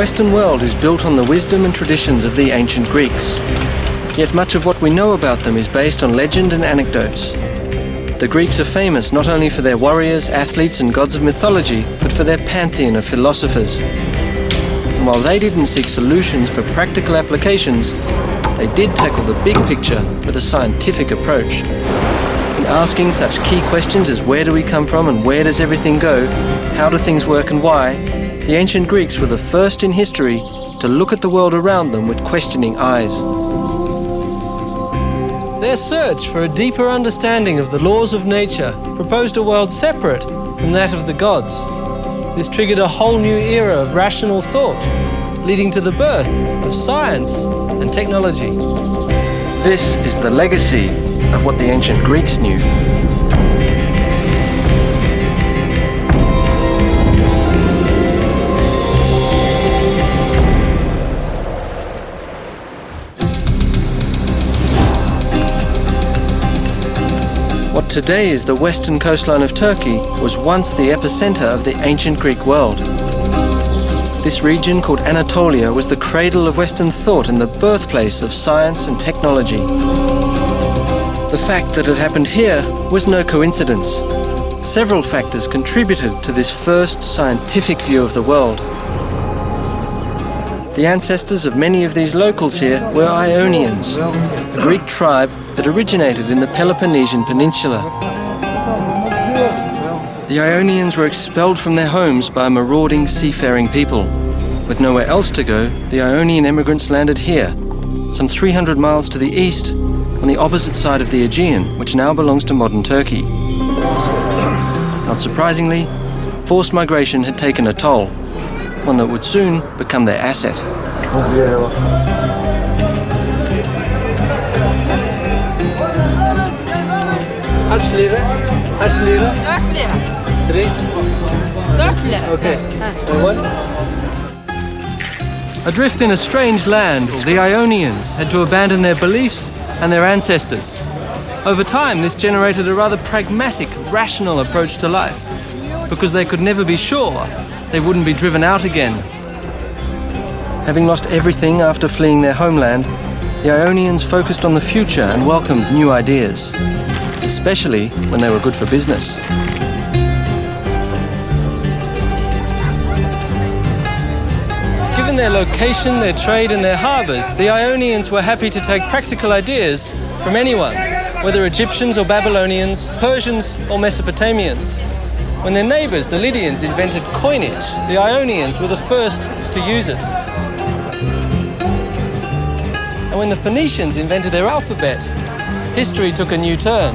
Western world is built on the wisdom and traditions of the ancient Greeks. Yet much of what we know about them is based on legend and anecdotes. The Greeks are famous not only for their warriors, athletes and gods of mythology, but for their pantheon of philosophers. And while they didn't seek solutions for practical applications, they did tackle the big picture with a scientific approach. In asking such key questions as where do we come from and where does everything go, how do things work and why, the ancient Greeks were the first in history to look at the world around them with questioning eyes. Their search for a deeper understanding of the laws of nature proposed a world separate from that of the gods. This triggered a whole new era of rational thought, leading to the birth of science and technology. This is the legacy of what the ancient Greeks knew. What today is the western coastline of Turkey was once the epicenter of the ancient Greek world. This region, called Anatolia, was the cradle of Western thought and the birthplace of science and technology. The fact that it happened here was no coincidence. Several factors contributed to this first scientific view of the world. The ancestors of many of these locals here were Ionians, a Greek tribe that originated in the Peloponnesian Peninsula. The Ionians were expelled from their homes by a marauding seafaring people. With nowhere else to go, the Ionian immigrants landed here, some 300 miles to the east, on the opposite side of the Aegean, which now belongs to modern Turkey. Not surprisingly, forced migration had taken a toll, one that would soon become their asset. Kaç lira? Kaç lira? 4 lira. 3? 4 lira. Okay. What? Adrift in a strange land, the Ionians had to abandon their beliefs and their ancestors. Over time, this generated a rather pragmatic, rational approach to life, because they could never be sure they wouldn't be driven out again. Having lost everything after fleeing their homeland, the Ionians focused on the future and welcomed new ideas, especially when they were good for business. Given their location, their trade and their harbours, the Ionians were happy to take practical ideas from anyone, whether Egyptians or Babylonians, Persians or Mesopotamians. When their neighbours, the Lydians, invented coinage, the Ionians were the first to use it. And when the Phoenicians invented their alphabet, history took a new turn.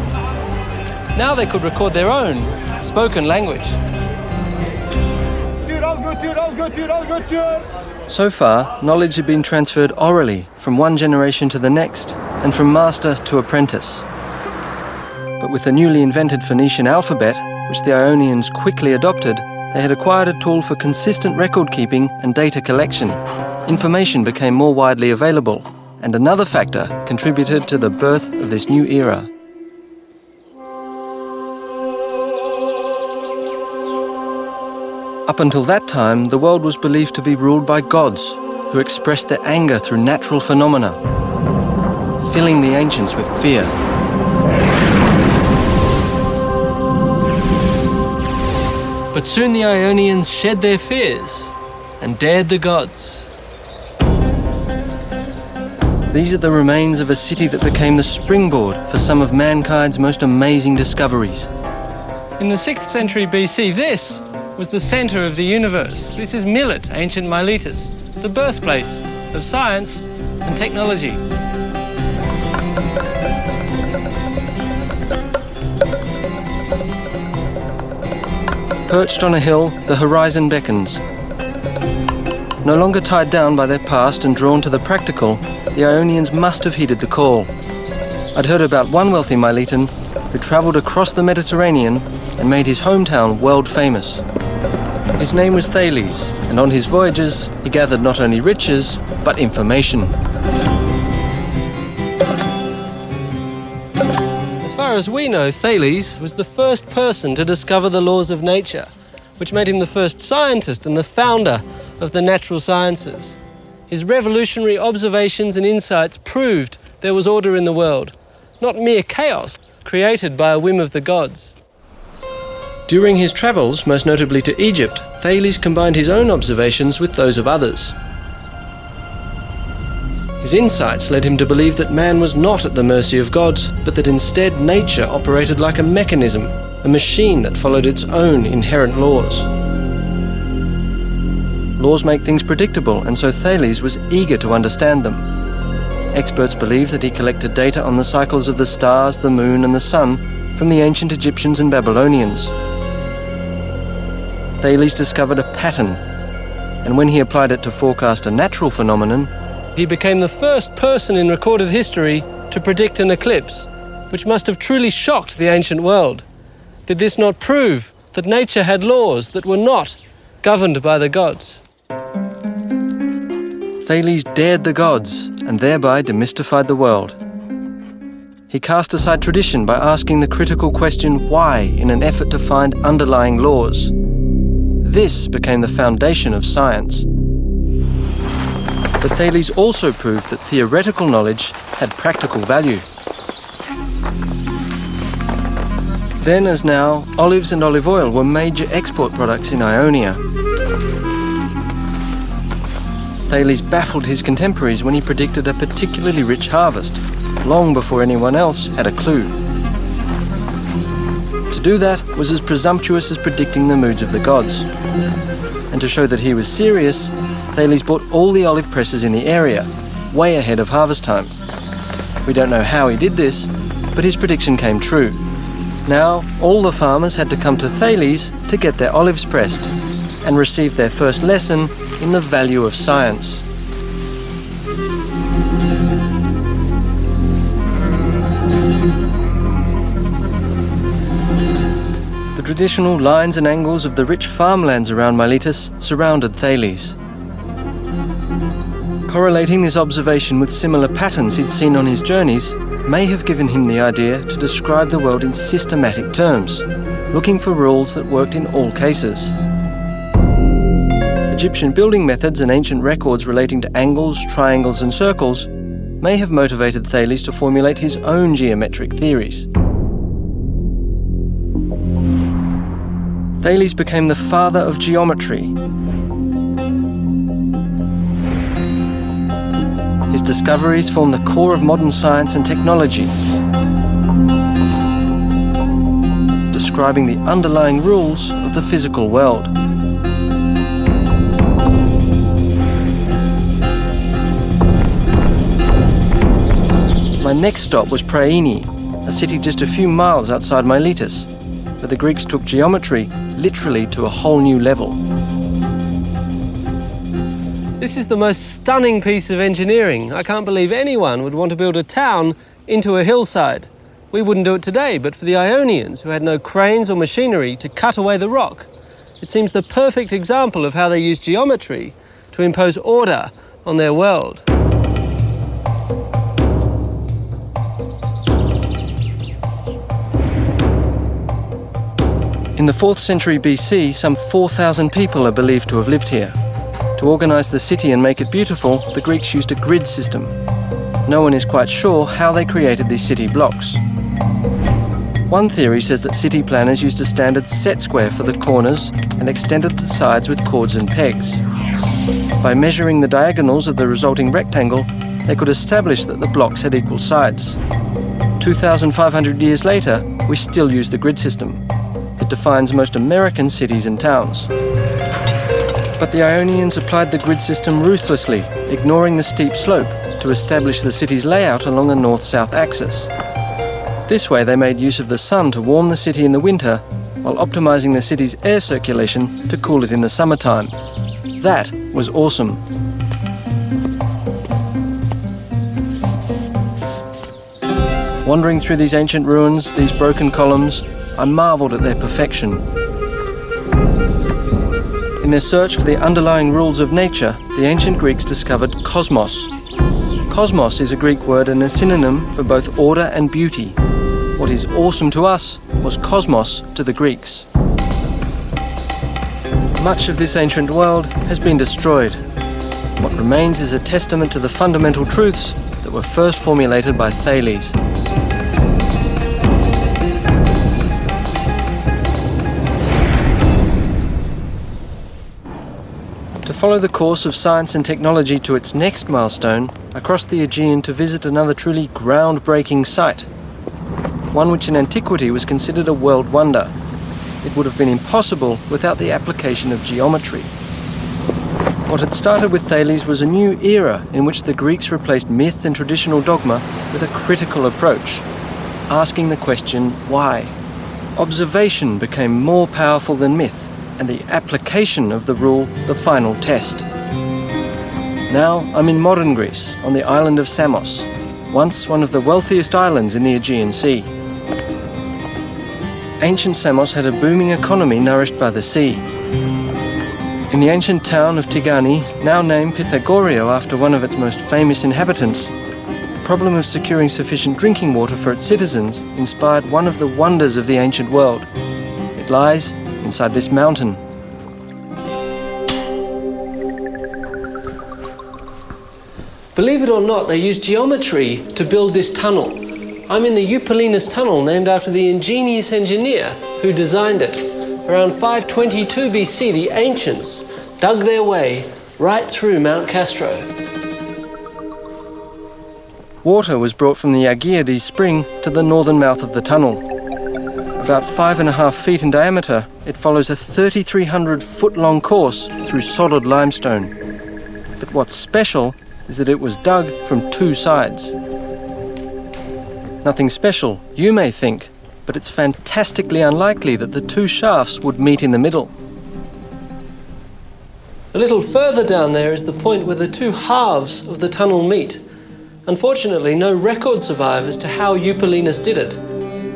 Now they could record their own spoken language. So far, knowledge had been transferred orally from one generation to the next and from master to apprentice. But with the newly invented Phoenician alphabet, which the Ionians quickly adopted, they had acquired a tool for consistent record keeping and data collection. Information became more widely available, and another factor contributed to the birth of this new era. Up until that time, the world was believed to be ruled by gods, who expressed their anger through natural phenomena, filling the ancients with fear. But soon the Ionians shed their fears and dared the gods. These are the remains of a city that became the springboard for some of mankind's most amazing discoveries. In the 6th century BC, this was the center of the universe. This is Milet, ancient Miletus, the birthplace of science and technology. Perched on a hill, the horizon beckons. No longer tied down by their past and drawn to the practical, the Ionians must have heeded the call. I'd heard about one wealthy Miletan who travelled across the Mediterranean and made his hometown world famous. His name was Thales, and on his voyages he gathered not only riches, but information. As far as we know, Thales was the first person to discover the laws of nature, which made him the first scientist and the founder of the natural sciences. His revolutionary observations and insights proved there was order in the world, not mere chaos created by a whim of the gods. During his travels, most notably to Egypt, Thales combined his own observations with those of others. His insights led him to believe that man was not at the mercy of gods, but that instead nature operated like a mechanism, a machine that followed its own inherent laws. Laws make things predictable, and so Thales was eager to understand them. Experts believe that he collected data on the cycles of the stars, the moon, and the sun from the ancient Egyptians and Babylonians. Thales discovered a pattern, and when he applied it to forecast a natural phenomenon, He became the first person in recorded history to predict an eclipse, which must have truly shocked the ancient world. Did this not prove that nature had laws that were not governed by the gods? Thales dared the gods and thereby demystified the world. He cast aside tradition by asking the critical question why in an effort to find underlying laws. This became the foundation of science. But Thales also proved that theoretical knowledge had practical value. Then as now, olives and olive oil were major export products in Ionia. Thales baffled his contemporaries when he predicted a particularly rich harvest, long before anyone else had a clue. To do that was as presumptuous as predicting the moods of the gods. And to show that he was serious, Thales bought all the olive presses in the area, way ahead of harvest time. We don't know how he did this, but his prediction came true. Now, all the farmers had to come to Thales to get their olives pressed and receive their first lesson in the value of science. The traditional lines and angles of the rich farmlands around Miletus surrounded Thales. Correlating this observation with similar patterns he'd seen on his journeys may have given him the idea to describe the world in systematic terms, looking for rules that worked in all cases. Egyptian building methods and ancient records relating to angles, triangles, and circles may have motivated Thales to formulate his own geometric theories. Thales became the father of geometry. His discoveries form the core of modern science and technology, describing the underlying rules of the physical world. My next stop was Priene, a city just a few miles outside Miletus, where the Greeks took geometry literally to a whole new level. This is the most stunning piece of engineering. I can't believe anyone would want to build a town into a hillside. We wouldn't do it today, but for the Ionians, who had no cranes or machinery to cut away the rock, it seems the perfect example of how they used geometry to impose order on their world. In the 4th century BC, some 4,000 people are believed to have lived here. To organize the city and make it beautiful, the Greeks used a grid system. No one is quite sure how they created these city blocks. One theory says that city planners used a standard set square for the corners and extended the sides with cords and pegs. By measuring the diagonals of the resulting rectangle, they could establish that the blocks had equal sides. 2,500 years later, we still use the grid system. It defines most American cities and towns. But the Ionians applied the grid system ruthlessly, ignoring the steep slope, to establish the city's layout along a north-south axis. This way they made use of the sun to warm the city in the winter, while optimizing the city's air circulation to cool it in the summertime. That was awesome. Wandering through these ancient ruins, these broken columns, I marveled at their perfection. In their search for the underlying rules of nature, the ancient Greeks discovered cosmos. Cosmos is a Greek word and a synonym for both order and beauty. What is awesome to us was cosmos to the Greeks. Much of this ancient world has been destroyed. What remains is a testament to the fundamental truths that were first formulated by Thales. To follow the course of science and technology to its next milestone, I crossed the Aegean to visit another truly groundbreaking site, one which in antiquity was considered a world wonder. It would have been impossible without the application of geometry. What had started with Thales was a new era in which the Greeks replaced myth and traditional dogma with a critical approach, asking the question, why? Observation became more powerful than myth, and the application of the rule the final test. Now I'm in modern Greece, on the island of Samos, once one of the wealthiest islands in the Aegean Sea. Ancient Samos had a booming economy nourished by the sea. In the ancient town of Tigani, now named Pythagorio after one of its most famous inhabitants, the problem of securing sufficient drinking water for its citizens inspired one of the wonders of the ancient world. It lies inside this mountain. Believe it or not, they used geometry to build this tunnel. I'm in the Eupolinus tunnel, named after the ingenious engineer who designed it. Around 522 BC, the ancients dug their way right through Mount Castro. Water was brought from the Agiades spring to the northern mouth of the tunnel. About 5.5 feet in diameter, it follows a 3,300-foot-long course through solid limestone. But what's special is that it was dug from two sides. Nothing special, you may think, but it's fantastically unlikely that the two shafts would meet in the middle. A little further down there is the point where the two halves of the tunnel meet. Unfortunately, no record survives as to how Eupolinus did it.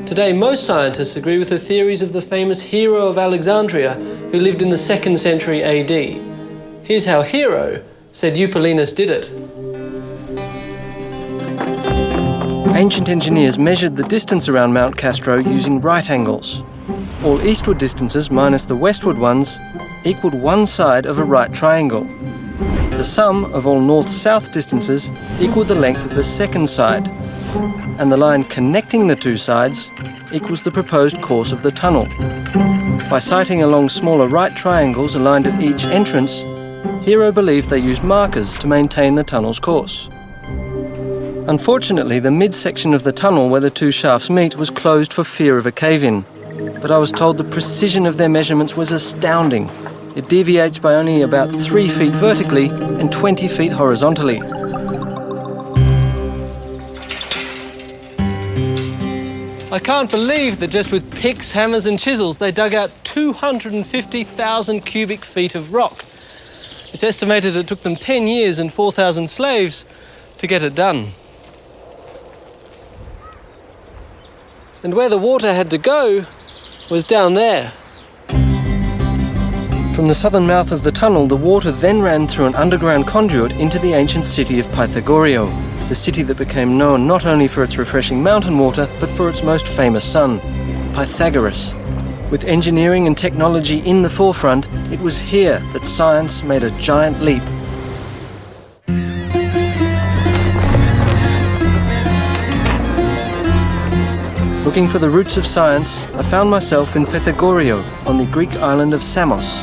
Today, most scientists agree with the theories of the famous Hero of Alexandria, who lived in the 2nd century AD. Here's how Hero said Eupolinus did it. Ancient engineers measured the distance around Mount Castro using right angles. All eastward distances minus the westward ones equaled one side of a right triangle. The sum of all north-south distances equaled the length of the second side, and the line connecting the two sides equals the proposed course of the tunnel. By sighting along smaller right triangles aligned at each entrance, Hero believed they used markers to maintain the tunnel's course. Unfortunately, the midsection of the tunnel where the two shafts meet was closed for fear of a cave-in, but I was told the precision of their measurements was astounding. It deviates by only about 3 feet vertically and 20 feet horizontally. I can't believe that just with picks, hammers and chisels they dug out 250,000 cubic feet of rock. It's estimated it took them 10 years and 4,000 slaves to get it done. And where the water had to go was down there. From the southern mouth of the tunnel, the water then ran through an underground conduit into the ancient city of Pythagorio, the city that became known not only for its refreshing mountain water, but for its most famous son, Pythagoras. With engineering and technology in the forefront, it was here that science made a giant leap. Looking for the roots of science, I found myself in Pythagorio, on the Greek island of Samos.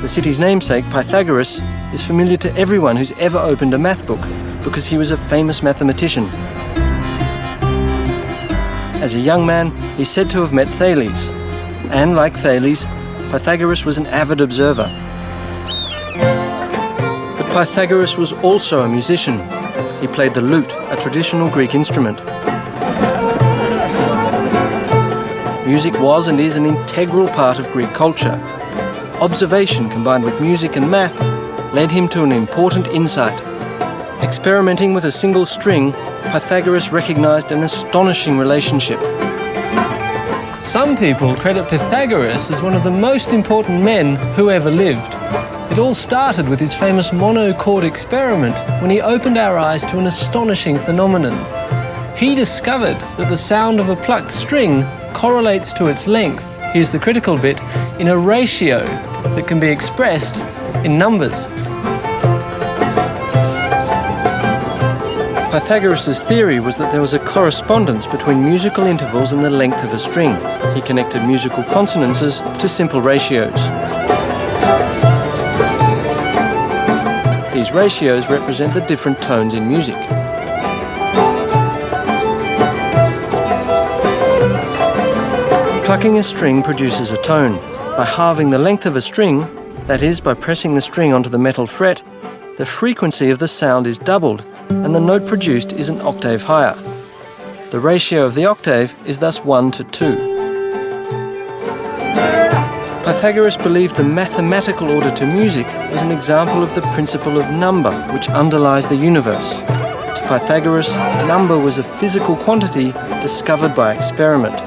The city's namesake, Pythagoras, is familiar to everyone who's ever opened a math book, because he was a famous mathematician. As a young man, he's said to have met Thales, and like Thales, Pythagoras was an avid observer. But Pythagoras was also a musician. He played the lute, a traditional Greek instrument. Music was and is an integral part of Greek culture. Observation combined with music and math led him to an important insight. Experimenting with a single string, Pythagoras recognized an astonishing relationship. Some people credit Pythagoras as one of the most important men who ever lived. It all started with his famous monochord experiment when he opened our eyes to an astonishing phenomenon. He discovered that the sound of a plucked string correlates to its length, here's the critical bit, in a ratio that can be expressed in numbers. Pythagoras' theory was that there was a correspondence between musical intervals and the length of a string. He connected musical consonances to simple ratios. These ratios represent the different tones in music. Plucking a string produces a tone. By halving the length of a string, that is, by pressing the string onto the metal fret, the frequency of the sound is doubled, and the note produced is an octave higher. The ratio of the octave is thus 1 to 2. Pythagoras believed the mathematical order to music was an example of the principle of number which underlies the universe. To Pythagoras, number was a physical quantity discovered by experiment.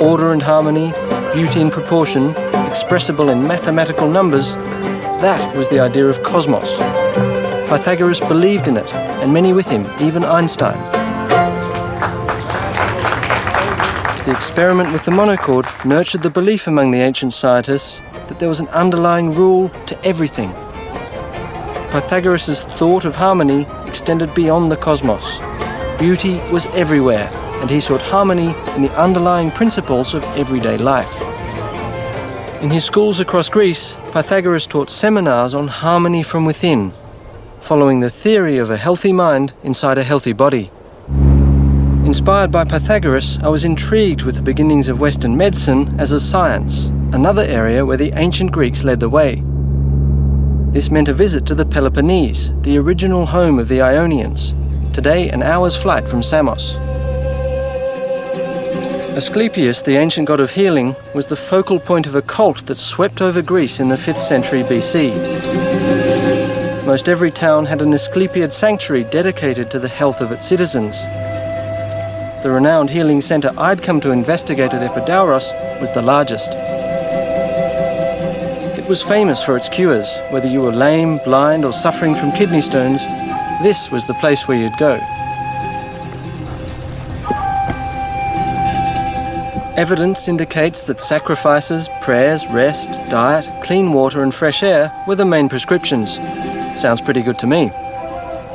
Order and harmony, beauty and proportion, expressible in mathematical numbers, that was the idea of cosmos. Pythagoras believed in it, and many with him, even Einstein. The experiment with the monochord nurtured the belief among the ancient scientists that there was an underlying rule to everything. Pythagoras' thought of harmony extended beyond the cosmos. Beauty was everywhere, and he sought harmony in the underlying principles of everyday life. In his schools across Greece, Pythagoras taught seminars on harmony from within, following the theory of a healthy mind inside a healthy body. Inspired by Pythagoras, I was intrigued with the beginnings of Western medicine as a science, another area where the ancient Greeks led the way. This meant a visit to the Peloponnese, the original home of the Ionians, today an hour's flight from Samos. Asclepius, the ancient god of healing, was the focal point of a cult that swept over Greece in the 5th century BC. Most every town had an Asclepiad sanctuary dedicated to the health of its citizens. The renowned healing centre I'd come to investigate at Epidauros was the largest. It was famous for its cures. Whether you were lame, blind or suffering from kidney stones, this was the place where you'd go. Evidence indicates that sacrifices, prayers, rest, diet, clean water and fresh air were the main prescriptions. Sounds pretty good to me.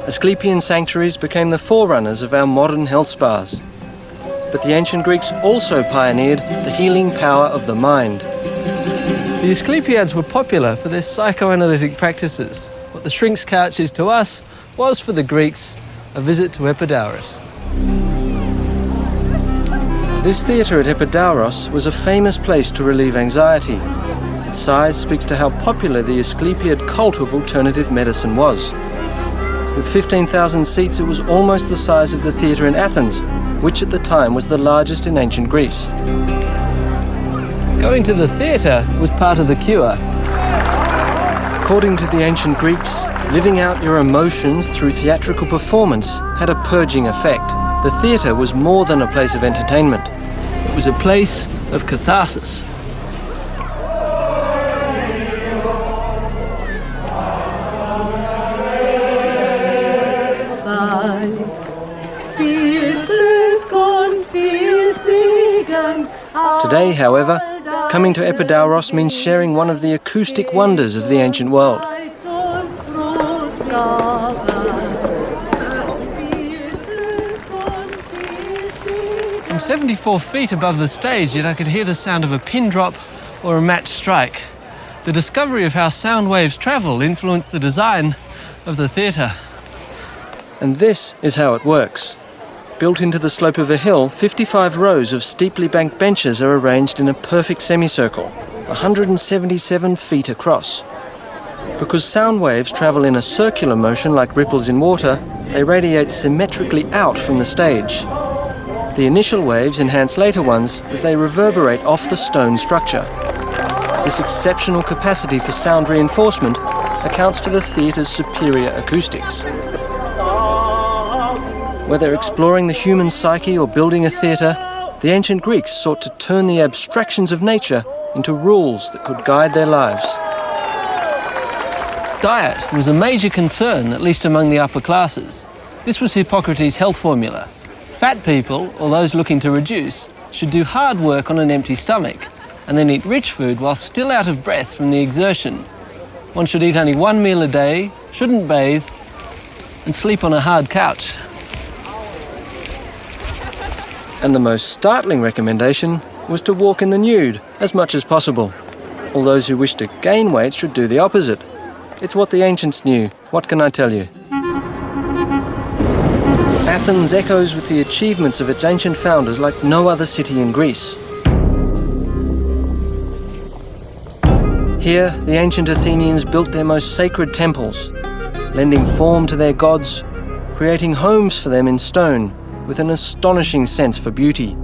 Asclepian sanctuaries became the forerunners of our modern health spas. But the ancient Greeks also pioneered the healing power of the mind. The Asclepiads were popular for their psychoanalytic practices. What the shrink's couch is to us was for the Greeks a visit to Epidauros. This theatre at Epidauros was a famous place to relieve anxiety. Its size speaks to how popular the Asclepiad cult of alternative medicine was. With 15,000 seats, it was almost the size of the theatre in Athens, which at the time was the largest in ancient Greece. Going to the theatre was part of the cure. According to the ancient Greeks, living out your emotions through theatrical performance had a purging effect. The theatre was more than a place of entertainment. It was a place of catharsis. Today, however, coming to Epidauros means sharing one of the acoustic wonders of the ancient world. I'm 74 feet above the stage, yet I could hear the sound of a pin drop or a match strike. The discovery of how sound waves travel influenced the design of the theatre. And this is how it works. Built into the slope of a hill, 55 rows of steeply banked benches are arranged in a perfect semicircle, 177 feet across. Because sound waves travel in a circular motion like ripples in water, they radiate symmetrically out from the stage. The initial waves enhance later ones as they reverberate off the stone structure. This exceptional capacity for sound reinforcement accounts for the theatre's superior acoustics. Whether exploring the human psyche or building a theatre, the ancient Greeks sought to turn the abstractions of nature into rules that could guide their lives. Diet was a major concern, at least among the upper classes. This was Hippocrates' health formula. Fat people, or those looking to reduce, should do hard work on an empty stomach and then eat rich food while still out of breath from the exertion. One should eat only one meal a day, shouldn't bathe, and sleep on a hard couch. And the most startling recommendation was to walk in the nude as much as possible. All those who wish to gain weight should do the opposite. It's what the ancients knew. What can I tell you? Athens echoes with the achievements of its ancient founders like no other city in Greece. Here, the ancient Athenians built their most sacred temples, lending form to their gods, creating homes for them in stone with an astonishing sense for beauty.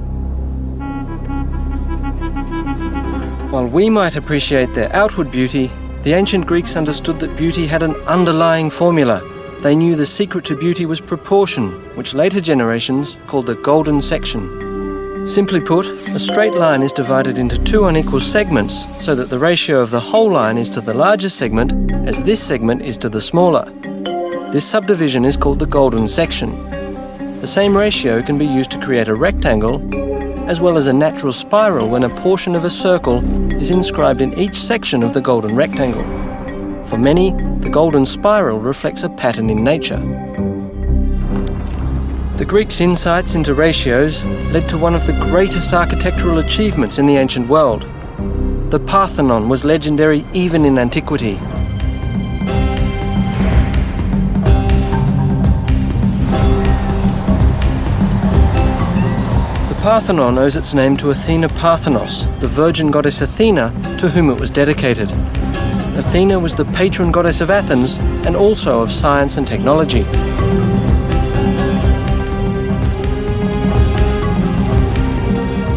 While we might appreciate their outward beauty, the ancient Greeks understood that beauty had an underlying formula. They knew the secret to beauty was proportion, which later generations called the golden section. Simply put, a straight line is divided into two unequal segments so that the ratio of the whole line is to the larger segment as this segment is to the smaller. This subdivision is called the golden section. The same ratio can be used to create a rectangle as well as a natural spiral when a portion of a circle is inscribed in each section of the golden rectangle. For many, the golden spiral reflects a pattern in nature. The Greeks' insights into ratios led to one of the greatest architectural achievements in the ancient world. The Parthenon was legendary even in antiquity. The Parthenon owes its name to Athena Parthenos, the virgin goddess Athena, to whom it was dedicated. Athena was the patron goddess of Athens and also of science and technology.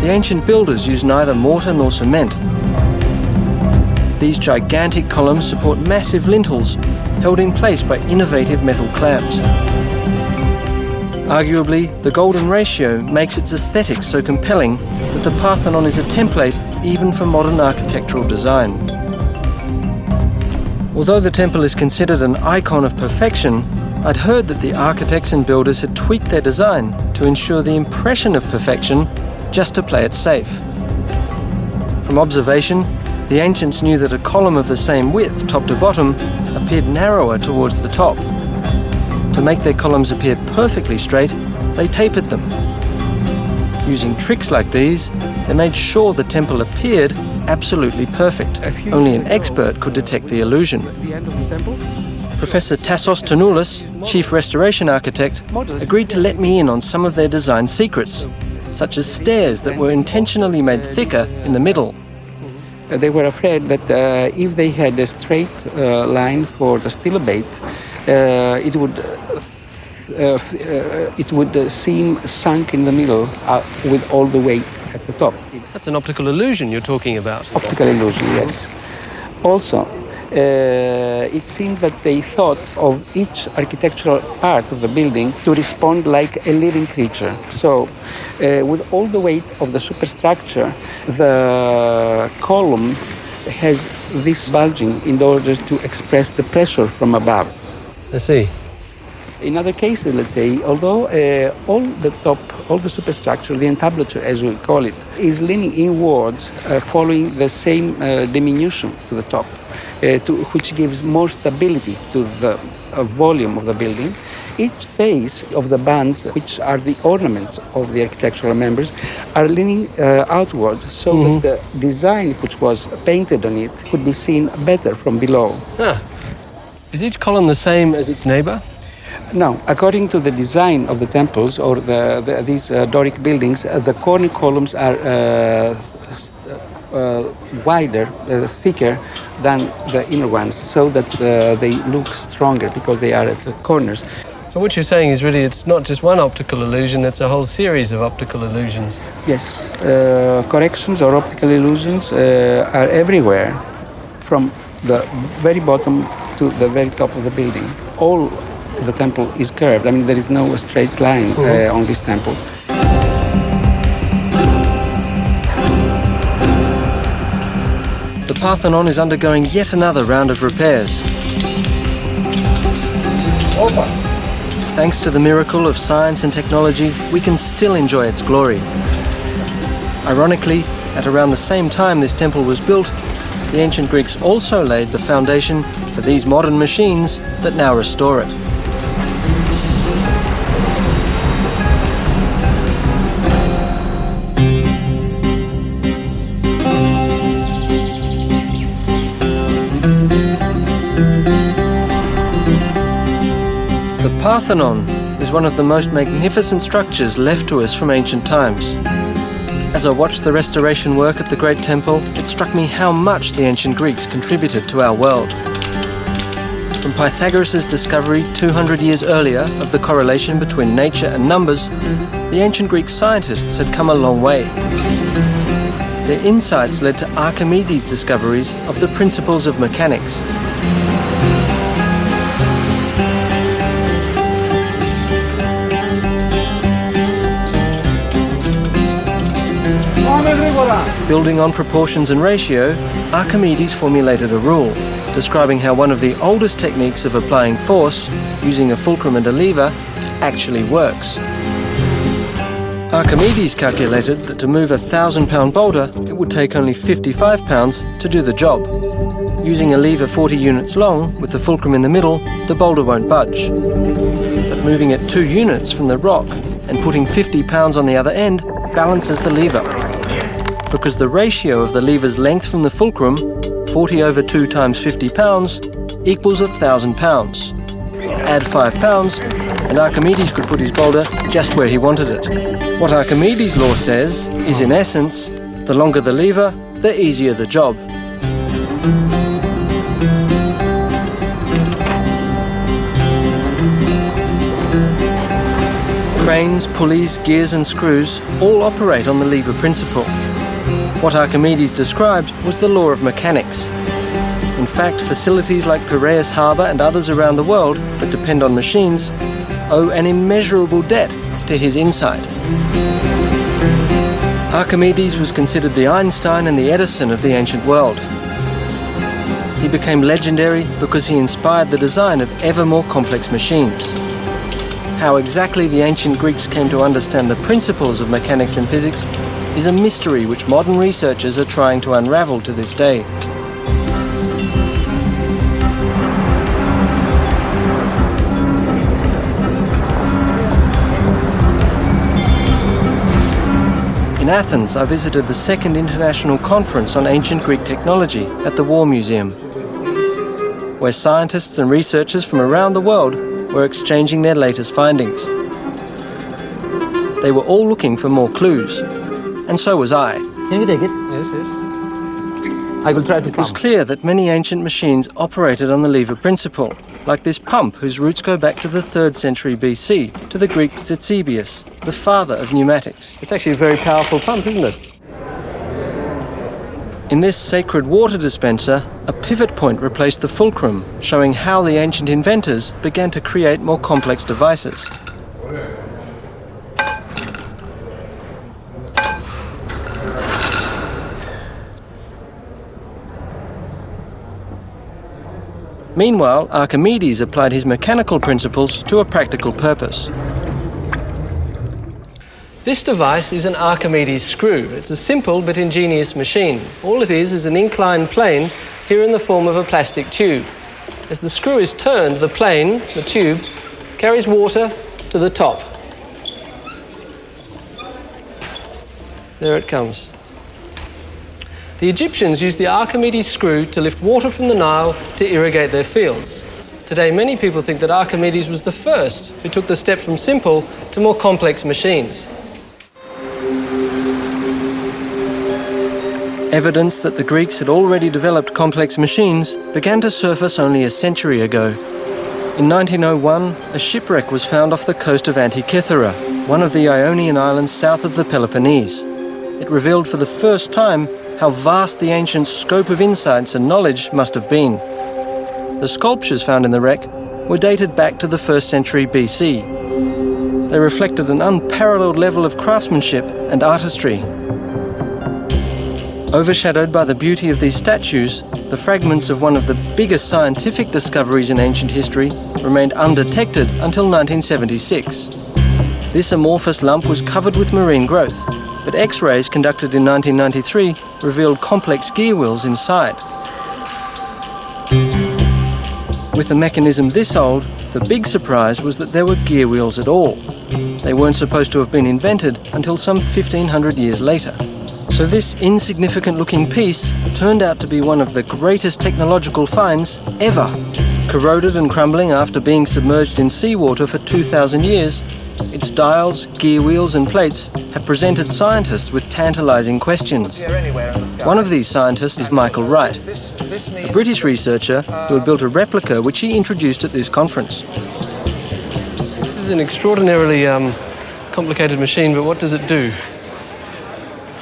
The ancient builders used neither mortar nor cement. These gigantic columns support massive lintels held in place by innovative metal clamps. Arguably, the golden ratio makes its aesthetics so compelling that the Parthenon is a template even for modern architectural design. Although the temple is considered an icon of perfection, I'd heard that the architects and builders had tweaked their design to ensure the impression of perfection just to play it safe. From observation, the ancients knew that a column of the same width, top to bottom, appeared narrower towards the top. To make their columns appear perfectly straight, they tapered them. Using tricks like these, they made sure the temple appeared absolutely perfect. Only an expert could detect the illusion. Professor Tassos Tonoulis, chief restoration architect, agreed to let me in on some of their design secrets, such as stairs that were intentionally made thicker in the middle. They were afraid that if they had a straight line for the stilobate, it would seem sunk in the middle with all the weight at the top. That's an optical illusion you're talking about. Optical illusion, yes. Also, it seemed that they thought of each architectural part of the building to respond like a living creature. So, with all the weight of the superstructure, the column has this bulging in order to express the pressure from above. I see. In other cases, let's say, although all the superstructure, the entablature as we call it, is leaning inwards, following the same diminution to the top, which gives more stability to the volume of the building. Each face of the bands, which are the ornaments of the architectural members, are leaning outwards so that the design which was painted on it could be seen better from below. Ah. Is each column the same as its neighbor? No, according to the design of the temples or these Doric buildings, the corner columns are wider, thicker than the inner ones, so that they look stronger because they are at the corners. So what you're saying is really it's not just one optical illusion, it's a whole series of optical illusions. Yes, corrections or optical illusions are everywhere, from the very bottom to the very top of the building. All the temple is curved. I mean, there is no straight line on this temple. The Parthenon is undergoing yet another round of repairs. Thanks to the miracle of science and technology, we can still enjoy its glory. Ironically, at around the same time this temple was built, the ancient Greeks also laid the foundation for these modern machines that now restore it. The Parthenon is one of the most magnificent structures left to us from ancient times. As I watched the restoration work at the Great Temple, it struck me how much the ancient Greeks contributed to our world. From Pythagoras' discovery 200 years earlier of the correlation between nature and numbers, the ancient Greek scientists had come a long way. Their insights led to Archimedes' discoveries of the principles of mechanics. Building on proportions and ratio, Archimedes formulated a rule describing how one of the oldest techniques of applying force, using a fulcrum and a lever, actually works. Archimedes calculated that to move a 1,000-pound boulder, it would take only 55 pounds to do the job. Using a lever 40 units long, with the fulcrum in the middle, the boulder won't budge. But moving it 2 units from the rock and putting 50 pounds on the other end balances the lever. Because the ratio of the lever's length from the fulcrum, 40 over 2 times 50 pounds, equals 1,000 pounds. Add 5 pounds, and Archimedes could put his boulder just where he wanted it. What Archimedes' law says is, in essence, the longer the lever, the easier the job. Cranes, pulleys, gears and screws all operate on the lever principle. What Archimedes described was the law of mechanics. In fact, facilities like Piraeus Harbour and others around the world that depend on machines owe an immeasurable debt to his insight. Archimedes was considered the Einstein and the Edison of the ancient world. He became legendary because he inspired the design of ever more complex machines. How exactly the ancient Greeks came to understand the principles of mechanics and physics is a mystery which modern researchers are trying to unravel to this day. In Athens, I visited the second International Conference on Ancient Greek Technology at the War Museum, where scientists and researchers from around the world were exchanging their latest findings. They were all looking for more clues, and so was I. Can you take it? Yes, yes. I will try to It was clear that many ancient machines operated on the lever principle, like this pump whose roots go back to the 3rd century BC, to the Greek Zeuxippus, the father of pneumatics. It's actually a very powerful pump, isn't it? In this sacred water dispenser, a pivot point replaced the fulcrum, showing how the ancient inventors began to create more complex devices. Meanwhile, Archimedes applied his mechanical principles to a practical purpose. This device is an Archimedes screw. It's a simple but ingenious machine. All it is an inclined plane, here in the form of a plastic tube. As the screw is turned, the plane, the tube, carries water to the top. There it comes. The Egyptians used the Archimedes screw to lift water from the Nile to irrigate their fields. Today, many people think that Archimedes was the first who took the step from simple to more complex machines. Evidence that the Greeks had already developed complex machines began to surface only a century ago. In 1901, a shipwreck was found off the coast of Antikythera, one of the Ionian islands south of the Peloponnese. It revealed for the first time how vast the ancient scope of insights and knowledge must have been. The sculptures found in the wreck were dated back to the 1st century BC. They reflected an unparalleled level of craftsmanship and artistry. Overshadowed by the beauty of these statues, the fragments of one of the biggest scientific discoveries in ancient history remained undetected until 1976. This amorphous lump was covered with marine growth, but X-rays conducted in 1993 revealed complex gear wheels inside. With a mechanism this old, the big surprise was that there were gear wheels at all. They weren't supposed to have been invented until some 1,500 years later. So this insignificant-looking piece turned out to be one of the greatest technological finds ever. Corroded and crumbling after being submerged in seawater for 2,000 years, its dials, gear wheels and plates have presented scientists with tantalising questions. One of these scientists is Michael Wright, a British researcher who had built a replica which he introduced at this conference. This is an extraordinarily complicated machine, but what does it do?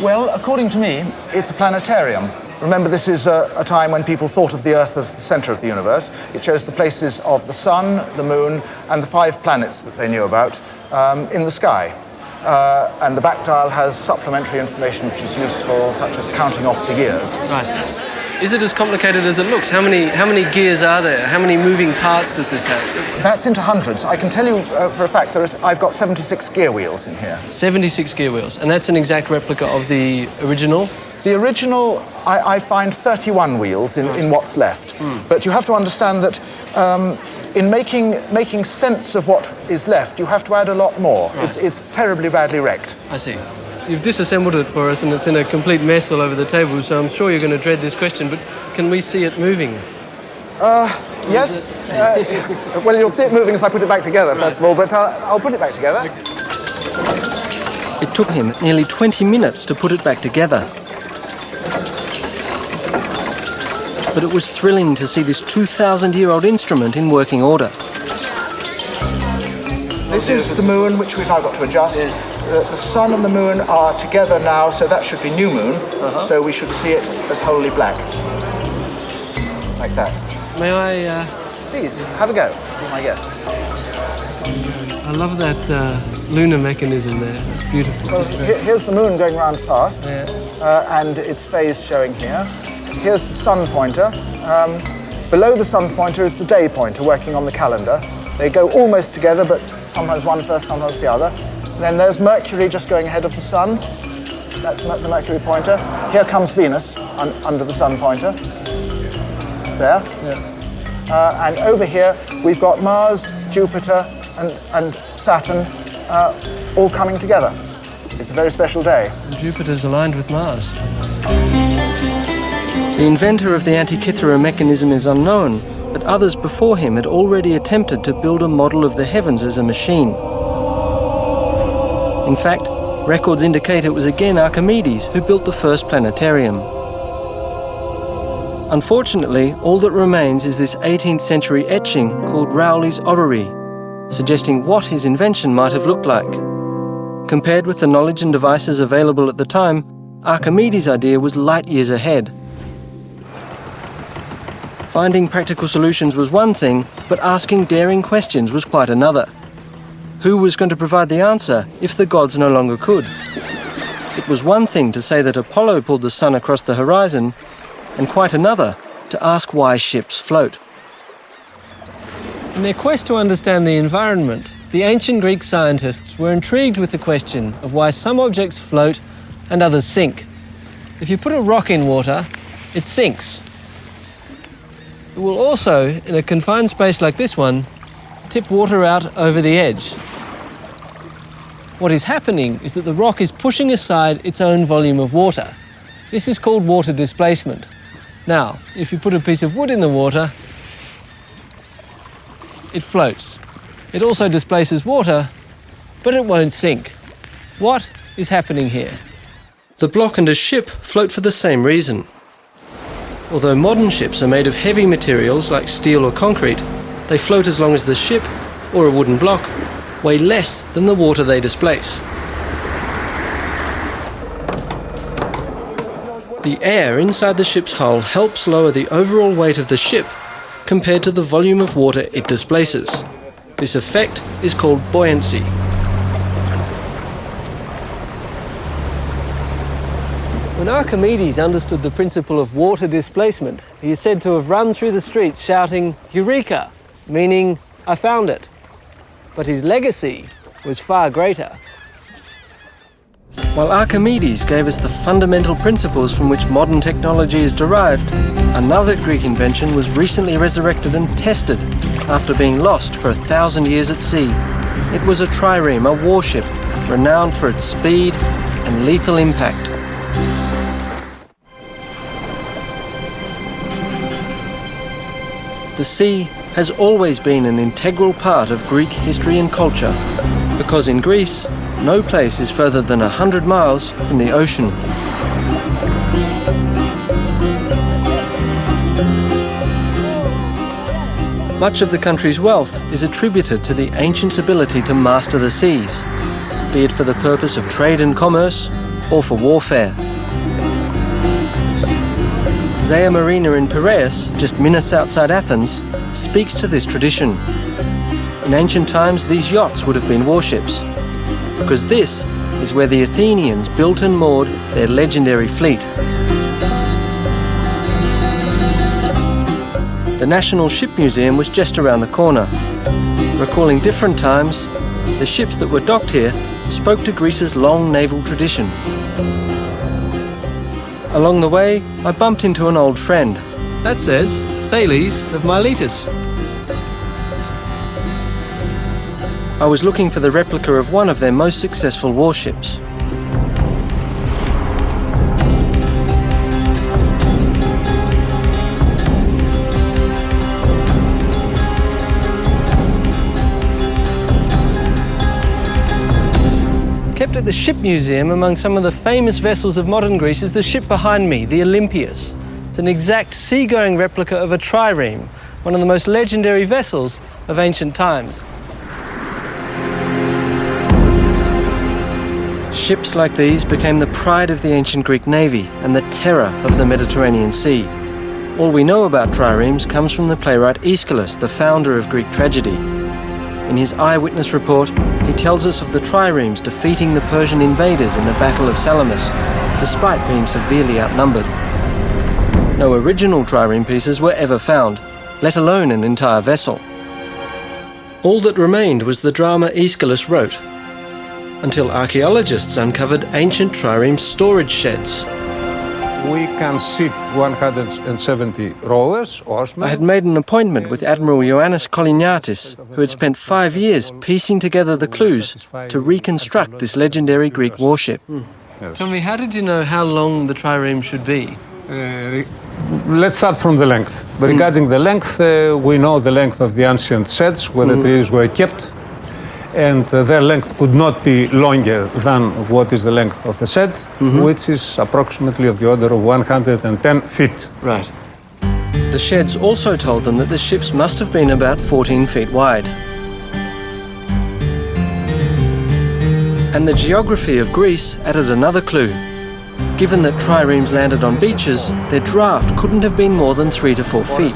Well, according to me, it's a planetarium. Remember, this is a time when people thought of the Earth as the centre of the universe. It shows the places of the Sun, the Moon, and the 5 planets that they knew about in the sky. And the back dial has supplementary information which is useful, such as counting off the years. Right. Is it as complicated as it looks? How many gears are there? How many moving parts does this have? That's into hundreds. I can tell you for a fact I've got 76 gear wheels in here. 76 gear wheels, and that's an exact replica of the original? The original, I find 31 wheels in what's left. But you have to understand that in making sense of what is left, you have to add a lot more. Right. It's terribly badly wrecked. I see. You've disassembled it for us and it's in a complete mess all over the table, so I'm sure you're going to dread this question, but can we see it moving? Yes. Well, you'll see it moving as I put it back together, first of all, but I'll put it back together. It took him nearly 20 minutes to put it back together. But it was thrilling to see this 2,000-year-old instrument in working order. This is the moon, which we've now got to adjust. The sun and the moon are together now, so that should be new moon. So we should see it as wholly black. Like that. May I... Please, have a go. Be my guest. I love that lunar mechanism there. It's beautiful. Well, here's the moon going round fast, and its phase showing here. Here's the sun pointer. Below the sun pointer is the day pointer working on the calendar. They go almost together, but sometimes one first, sometimes the other. And then there's Mercury just going ahead of the sun. That's the Mercury pointer. Here comes Venus under the sun pointer. There. Yeah. And over here we've got Mars, Jupiter, and Saturn all coming together. It's a very special day. And Jupiter's aligned with Mars. The inventor of the Antikythera mechanism is unknown, but others before him had already attempted to build a model of the heavens as a machine. In fact, records indicate it was again Archimedes who built the first planetarium. Unfortunately, all that remains is this 18th century etching called Rowley's Orrery, suggesting what his invention might have looked like. Compared with the knowledge and devices available at the time, Archimedes' idea was light years ahead. Finding practical solutions was one thing, but asking daring questions was quite another. Who was going to provide the answer if the gods no longer could? It was one thing to say that Apollo pulled the sun across the horizon, and quite another to ask why ships float. In their quest to understand the environment, the ancient Greek scientists were intrigued with the question of why some objects float and others sink. If you put a rock in water, it sinks. It will also, in a confined space like this one, tip water out over the edge. What is happening is that the rock is pushing aside its own volume of water. This is called water displacement. Now, if you put a piece of wood in the water, it floats. It also displaces water, but it won't sink. What is happening here? The block and a ship float for the same reason. Although modern ships are made of heavy materials like steel or concrete, they float as long as the ship, or a wooden block, weigh less than the water they displace. The air inside the ship's hull helps lower the overall weight of the ship compared to the volume of water it displaces. This effect is called buoyancy. When Archimedes understood the principle of water displacement, he is said to have run through the streets shouting, "Eureka!" meaning, "I found it." But his legacy was far greater. While Archimedes gave us the fundamental principles from which modern technology is derived, another Greek invention was recently resurrected and tested after being lost for 1,000 years at sea. It was a trireme, a warship, renowned for its speed and lethal impact. The sea has always been an integral part of Greek history and culture, because in Greece, no place is further than 100 miles from the ocean. Much of the country's wealth is attributed to the ancients' ability to master the seas, be it for the purpose of trade and commerce or for warfare. Zea Marina in Piraeus, just minutes outside Athens, speaks to this tradition. In ancient times, these yachts would have been warships, because this is where the Athenians built and moored their legendary fleet. The National Ship Museum was just around the corner. Recalling different times, the ships that were docked here spoke to Greece's long naval tradition. Along the way, I bumped into an old friend. That says Thales of Miletus. I was looking for the replica of one of their most successful warships. Kept at the Ship Museum among some of the famous vessels of modern Greece is the ship behind me, the Olympias. It's an exact seagoing replica of a trireme, one of the most legendary vessels of ancient times. Ships like these became the pride of the ancient Greek navy and the terror of the Mediterranean Sea. All we know about triremes comes from the playwright Aeschylus, the founder of Greek tragedy. In his eyewitness report, he tells us of the triremes defeating the Persian invaders in the Battle of Salamis, despite being severely outnumbered. No original trireme pieces were ever found, let alone an entire vessel. All that remained was the drama Aeschylus wrote, until archaeologists uncovered ancient trireme storage sheds. We can sit 170 rowers, oarsmen. I had made an appointment with Admiral Ioannis Koliniatis, who had spent 5 years piecing together the clues to reconstruct this legendary Greek warship. Yes. Tell me, how did you know how long the trireme should be? Let's start from the length. Regarding the length, we know the length of the ancient sheds where the trees were kept, and their length could not be longer than what is the length of the shed, which is approximately of the order of 110 feet. Right. The sheds also told them that the ships must have been about 14 feet wide. And the geography of Greece added another clue. Given that triremes landed on beaches, their draft couldn't have been more than 3 to 4 feet.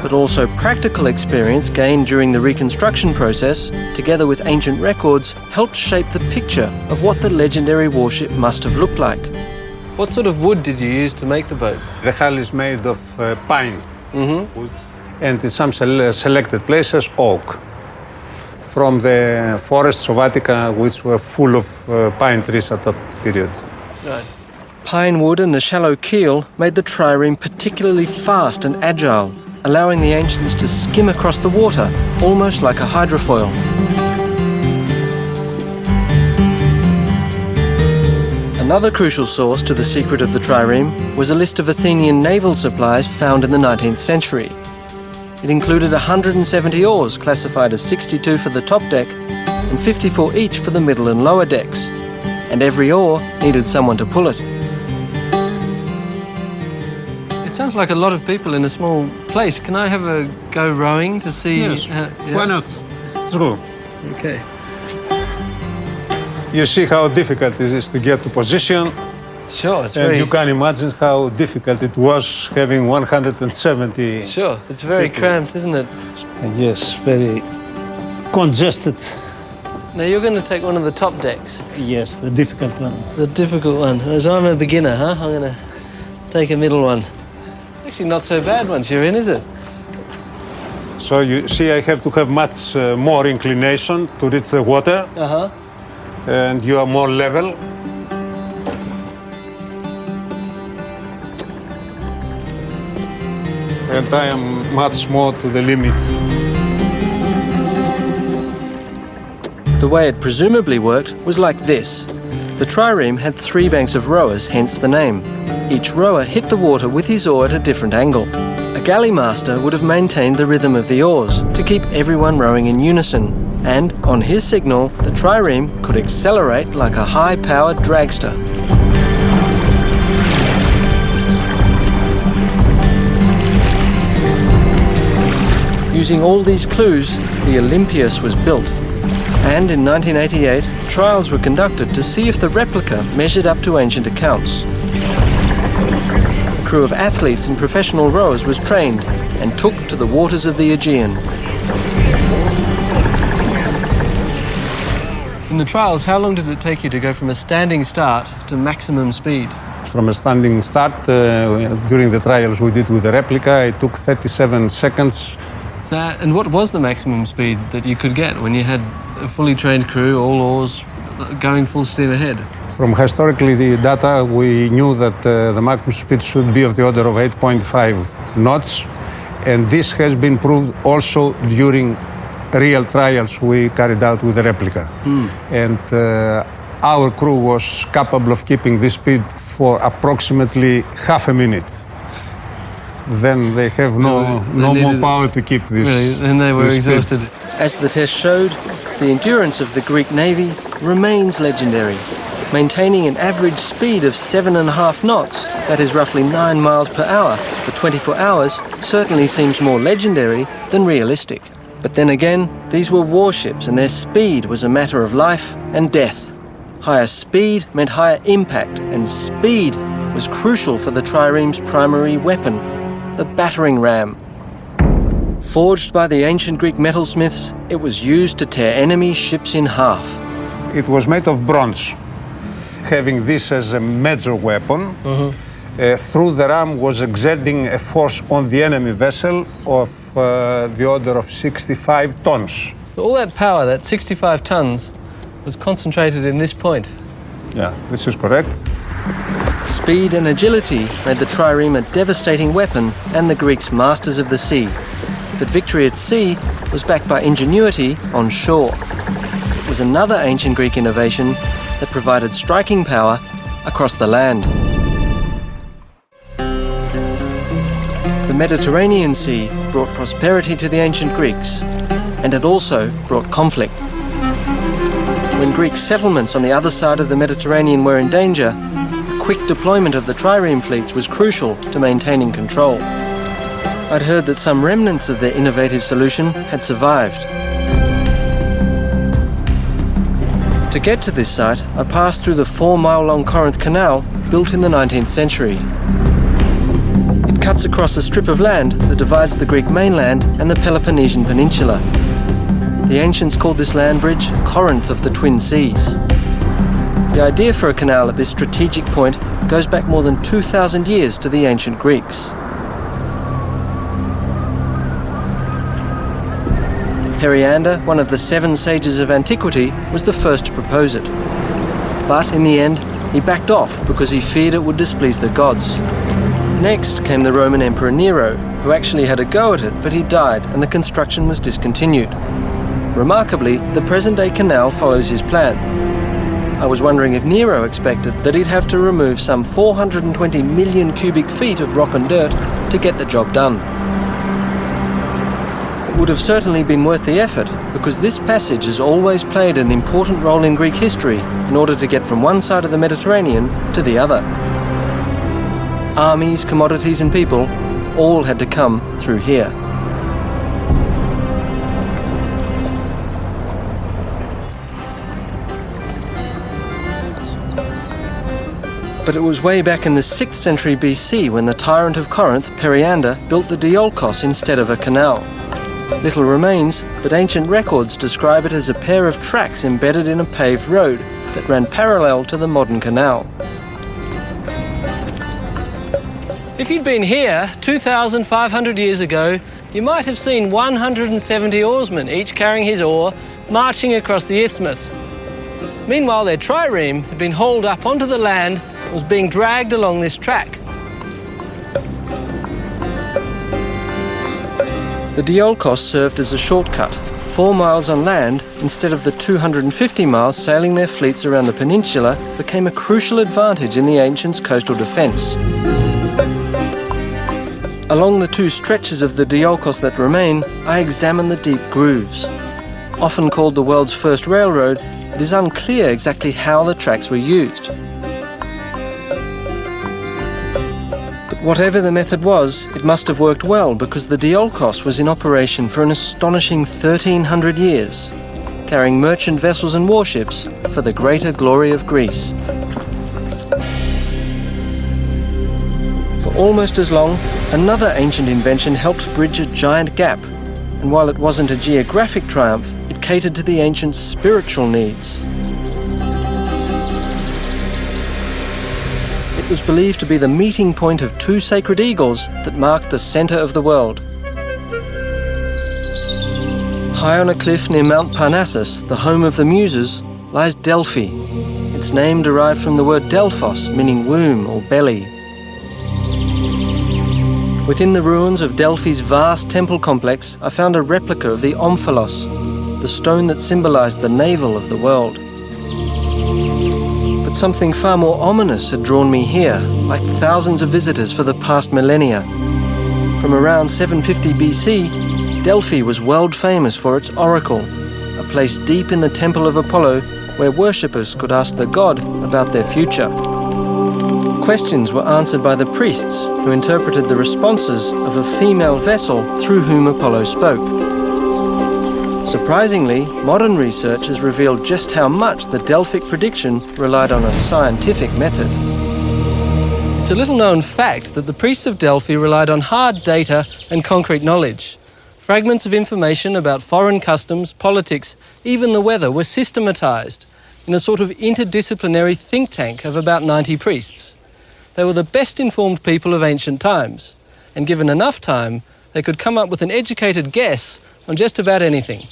But also practical experience gained during the reconstruction process, together with ancient records, helped shape the picture of what the legendary warship must have looked like. What sort of wood did you use to make the boat? The hull is made of pine wood, and in some selected places, oak, from the forests of Attica, which were full of pine trees at that period. Right. Pine wood and a shallow keel made the trireme particularly fast and agile, allowing the ancients to skim across the water, almost like a hydrofoil. Another crucial source to the secret of the trireme was a list of Athenian naval supplies found in the 19th century. It included 170 oars, classified as 62 for the top deck and 54 each for the middle and lower decks, and every oar needed someone to pull it. It sounds like a lot of people in a small place. Can I have a go rowing to see? Yes, yeah? why not? Let's go. Okay. You see how difficult it is to get to position, Sure, it's and very... you can imagine how difficult it was having 170. Sure, it's very people. cramped, isn't it? Yes, very congested. Now you're going to take one of the top decks. Yes, the difficult one. The difficult one. As I'm a beginner, huh? I'm going to take a middle one. It's actually not so bad once you're in, is it? So you see, I have to have much more inclination to reach the water, Uh-huh. and you are more level. and I am much more to the limit. The way it presumably worked was like this. The trireme had 3 banks of rowers, hence the name. Each rower hit the water with his oar at a different angle. A galley master would have maintained the rhythm of the oars to keep everyone rowing in unison. And on his signal, the trireme could accelerate like a high-powered dragster. Using all these clues, the Olympias was built. And in 1988, trials were conducted to see if the replica measured up to ancient accounts. A crew of athletes and professional rowers was trained and took to the waters of the Aegean. In the trials, how long did it take you to go from a standing start to maximum speed? From a standing start, during the trials we did with the replica, it took 37 seconds. And what was the maximum speed that you could get when you had a fully trained crew, all oars, going full steam ahead? From historically the data, we knew that the maximum speed should be of the order of 8.5 knots, and this has been proved also during real trials we carried out with the replica. And our crew was capable of keeping this speed for approximately half a minute. Then they have no more power to keep this. Really? And they were exhausted. As the test showed, the endurance of the Greek navy remains legendary, maintaining an average speed of 7.5 knots, that is roughly 9 miles per hour, for 24 hours certainly seems more legendary than realistic. But then again, these were warships and their speed was a matter of life and death. Higher speed meant higher impact, and speed was crucial for the trireme's primary weapon, the battering ram. Forged by the ancient Greek metalsmiths, it was used to tear enemy ships in half. It was made of bronze, having this as a major weapon. Through the ram was exerting a force on the enemy vessel of the order of 65 tons. So all that power, that 65 tons, was concentrated in this point. Yeah, this is correct. Speed and agility made the trireme a devastating weapon and the Greeks masters of the sea. But victory at sea was backed by ingenuity on shore. It was another ancient Greek innovation that provided striking power across the land. The Mediterranean Sea brought prosperity to the ancient Greeks, and it also brought conflict. When Greek settlements on the other side of the Mediterranean were in danger, a quick deployment of the trireme fleets was crucial to maintaining control. I'd heard that some remnants of their innovative solution had survived. To get to this site, I passed through the 4-mile-long Corinth Canal built in the 19th century. It cuts across a strip of land that divides the Greek mainland and the Peloponnesian Peninsula. The ancients called this land bridge Corinth of the Twin Seas. The idea for a canal at this strategic point goes back more than 2,000 years to the ancient Greeks. Periander, one of the 7 sages of antiquity, was the first to propose it. But in the end, he backed off because he feared it would displease the gods. Next came the Roman Emperor Nero, who actually had a go at it, but he died and the construction was discontinued. Remarkably, the present-day canal follows his plan. I was wondering if Nero expected that he'd have to remove some 420 million cubic feet of rock and dirt to get the job done. It would have certainly been worth the effort, because this passage has always played an important role in Greek history in order to get from one side of the Mediterranean to the other. Armies, commodities and people all had to come through here. But it was way back in the 6th century BC when the tyrant of Corinth, Periander, built the Diolkos instead of a canal. Little remains, but ancient records describe it as a pair of tracks embedded in a paved road that ran parallel to the modern canal. If you'd been here 2,500 years ago, you might have seen 170 oarsmen, each carrying his oar, marching across the isthmus. Meanwhile, their trireme had been hauled up onto the land and was being dragged along this track. The Diolkos served as a shortcut, 4 miles on land instead of the 250 miles sailing their fleets around the peninsula became a crucial advantage in the ancients' coastal defence. Along the 2 stretches of the Diolkos that remain, I examine the deep grooves. Often called the world's first railroad, it is unclear exactly how the tracks were used. But whatever the method was, it must have worked well because the Diolkos was in operation for an astonishing 1,300 years, carrying merchant vessels and warships for the greater glory of Greece. For almost as long, another ancient invention helped bridge a giant gap, and while it wasn't a geographic triumph, it catered to the ancients' spiritual needs. It was believed to be the meeting point of 2 sacred eagles that marked the centre of the world. High on a cliff near Mount Parnassus, the home of the Muses, lies Delphi. Its name derived from the word Delphos, meaning womb or belly. Within the ruins of Delphi's vast temple complex, I found a replica of the omphalos, the stone that symbolized the navel of the world. But something far more ominous had drawn me here, like thousands of visitors for the past millennia. From around 750 BC, Delphi was world famous for its oracle, a place deep in the temple of Apollo where worshippers could ask the god about their future. Questions were answered by the priests, who interpreted the responses of a female vessel through whom Apollo spoke. Surprisingly, modern research has revealed just how much the Delphic prediction relied on a scientific method. It's a little-known fact that the priests of Delphi relied on hard data and concrete knowledge. Fragments of information about foreign customs, politics, even the weather were systematized in a sort of interdisciplinary think tank of about 90 priests. They were the best-informed people of ancient times, and given enough time, they could come up with an educated guess on just about anything.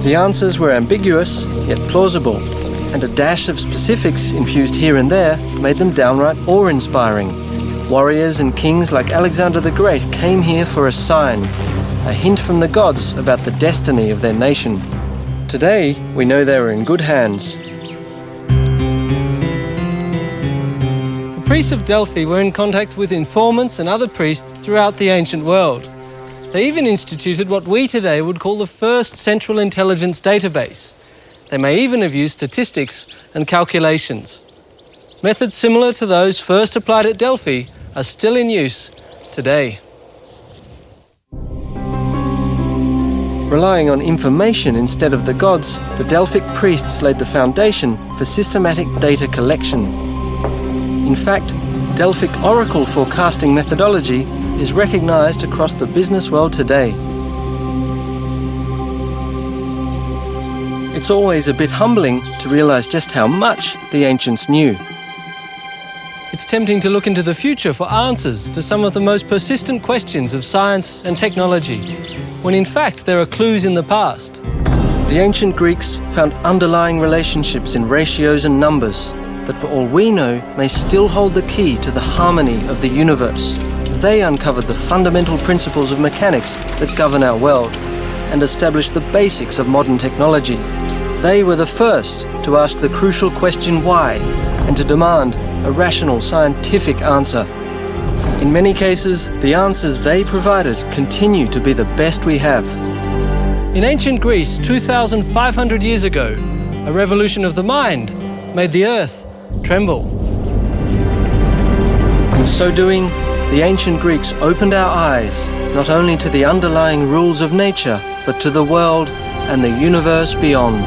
The answers were ambiguous, yet plausible, and a dash of specifics infused here and there made them downright awe-inspiring. Warriors and kings like Alexander the Great came here for a sign, a hint from the gods about the destiny of their nation. Today, we know they were in good hands. The priests of Delphi were in contact with informants and other priests throughout the ancient world. They even instituted what we today would call the first central intelligence database. They may even have used statistics and calculations. Methods similar to those first applied at Delphi are still in use today. Relying on information instead of the gods, the Delphic priests laid the foundation for systematic data collection. In fact, Delphic oracle forecasting methodology is recognized across the business world today. It's always a bit humbling to realize just how much the ancients knew. It's tempting to look into the future for answers to some of the most persistent questions of science and technology, when in fact there are clues in the past. The ancient Greeks found underlying relationships in ratios and numbers that, for all we know, may still hold the key to the harmony of the universe. They uncovered the fundamental principles of mechanics that govern our world and established the basics of modern technology. They were the first to ask the crucial question why and to demand a rational scientific answer. In many cases, the answers they provided continue to be the best we have. In ancient Greece, 2,500 years ago, a revolution of the mind made the earth tremble. In so doing, the ancient Greeks opened our eyes not only to the underlying rules of nature, but to the world and the universe beyond.